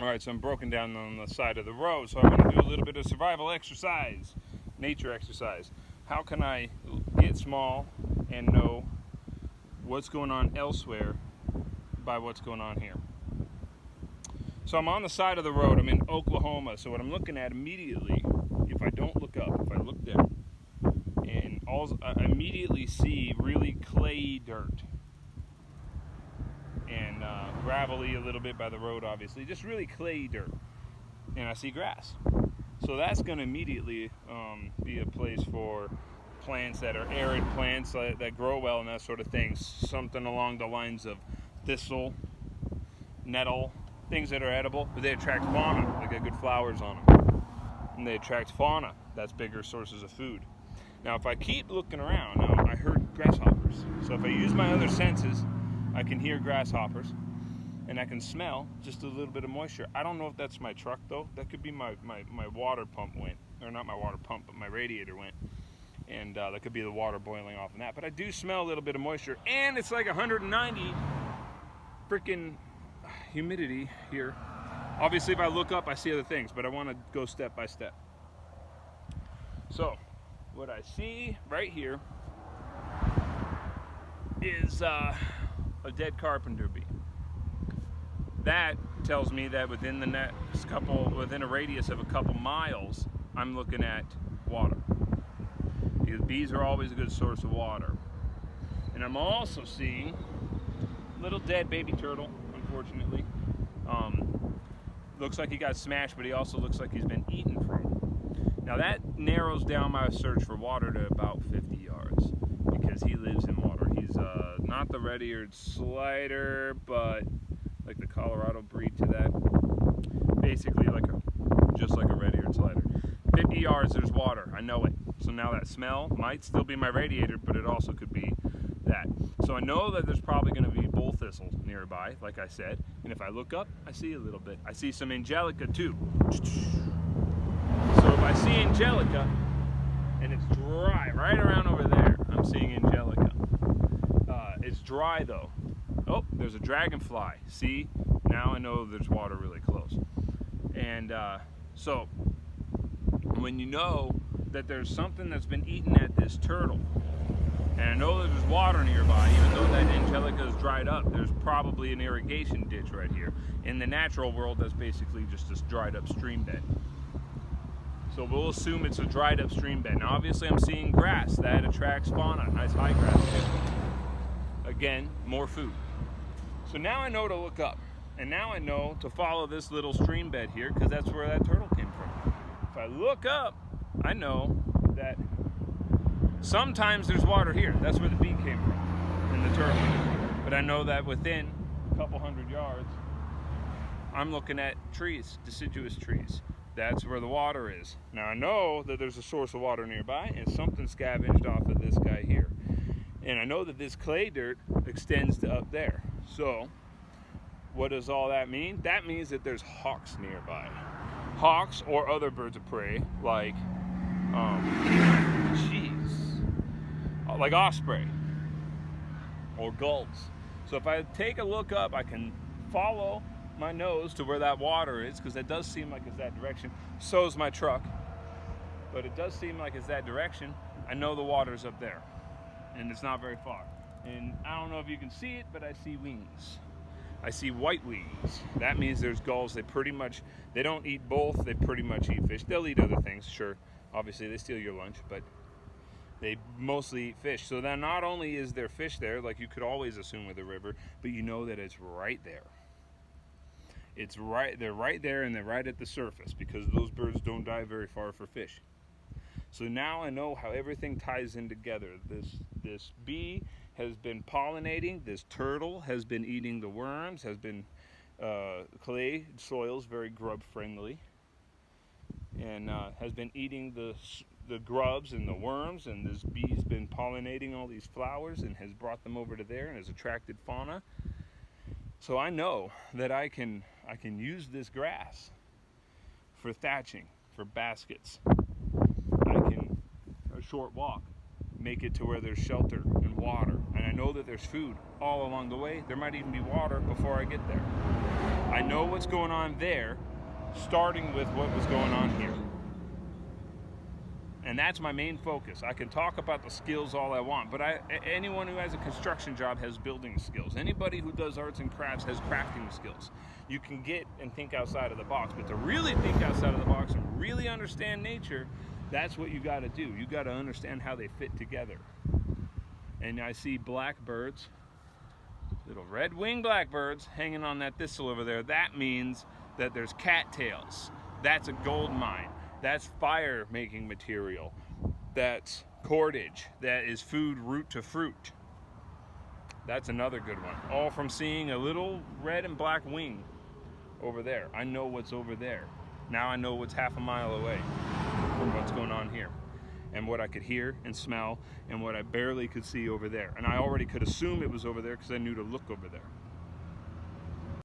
Alright, so I'm broken down on the side of the road, so I'm going to do a little bit of survival exercise, nature exercise. How can I get small and know what's going on elsewhere by what's going on here? So I'm on the side of the road. I'm in Oklahoma. So what I'm looking at immediately, if I don't look up, if I look down, and I immediately see really clayey dirt and gravelly a little bit by the road, obviously, just really clayey dirt. And I see grass. So that's going to immediately be a place for plants that are arid plants that grow well and that sort of thing. Something along the lines of thistle, nettle, things that are edible, but they attract fauna. They get good flowers on them. And they attract fauna. That's bigger sources of food. Now, if I keep looking around, now I heard grasshoppers. So if I use my other senses, I can hear grasshoppers and I can smell just a little bit of moisture. I don't know if that's my truck though. That could be my water pump went, or not my water pump, but my radiator went. And that could be the water boiling off in that. But I do smell a little bit of moisture, and it's like 190 freaking humidity here. Obviously, if I look up, I see other things, but I want to go step by step. So, what I see right here is a dead carpenter bee. That tells me that within a radius of a couple miles, I'm looking at water. Because bees are always a good source of water. And I'm also seeing a little dead baby turtle, unfortunately. Looks like he got smashed, but he also looks like he's been eaten from. Now that narrows down my search for water to about 50 yards, because he lives in water. He's not the red-eared slider, but like the Colorado breed to that. Basically just like a red-eared slider. 50 yards, there's water. I know it. So now that smell might still be my radiator, but it also could be that. So I know that there's probably going to be bull thistles nearby, like I said. And if I look up, I see a little bit. I see some angelica too. So if I see angelica, and it's dry right around over there, I'm seeing angelica. It's dry though. Oh, there's a dragonfly. See, now I know there's water really close. And so when you know that there's something that's been eaten at this turtle, and I know that there's water nearby, even though that angelica is dried up, there's probably an irrigation ditch right here. In the natural world, that's basically just this dried up stream bed. So we'll assume it's a dried up stream bed. Now obviously I'm seeing grass. That attracts fauna, nice high grass too. Again, more food. So now I know to look up. And now I know to follow this little stream bed here, because that's where that turtle came from. If I look up, I know that sometimes there's water here. That's where the bee came from, and the turtle. But I know that within a couple hundred yards, I'm looking at trees, deciduous trees. That's where the water is. Now I know that there's a source of water nearby, and something scavenged off of this guy here. And I know that this clay dirt extends to up there. So, what does all that mean? That means that there's hawks nearby. Hawks or other birds of prey, like like osprey or gulls. So if I take a look up, I can follow my nose to where that water is, because it does seem like it's that direction. So is my truck, but it does seem like it's that direction. I know the water's up there, and it's not very far. And I don't know if you can see it, but I see wings. I see white wings. That means there's gulls. They don't eat both. They pretty much eat fish. They'll eat other things, sure. Obviously, they steal your lunch, but they mostly eat fish. So then not only is there fish there, like you could always assume with a river, but you know that it's right there. They're right there, and they're right at the surface, because those birds don't dive very far for fish. So now I know how everything ties in together. This bee has been pollinating, this turtle has been eating the worms, has been clay soils, very grub friendly, and has been eating the grubs and the worms, and this bee's been pollinating all these flowers and has brought them over to there and has attracted fauna. So I know that I can use this grass for thatching, for baskets. I can, a short walk, make it to where there's shelter and water. And I know that there's food all along the way. There might even be water before I get there. I know what's going on there, starting with what was going on here. And that's my main focus. I can talk about the skills all I want, but anyone who has a construction job has building skills. Anybody who does arts and crafts has crafting skills. You can get and think outside of the box, but to really think outside of the box and really understand nature, that's what you got to do. You got to understand how they fit together. And I see blackbirds, little red-winged blackbirds hanging on that thistle over there. That means that there's cattails. That's a gold mine. That's fire making material. That's cordage. That is food root to fruit. That's another good one. All from seeing a little red and black wing over there. I know what's over there. Now I know what's half a mile away from what's going on here, and what I could hear and smell, and what I barely could see over there. And I already could assume it was over there because I knew to look over there.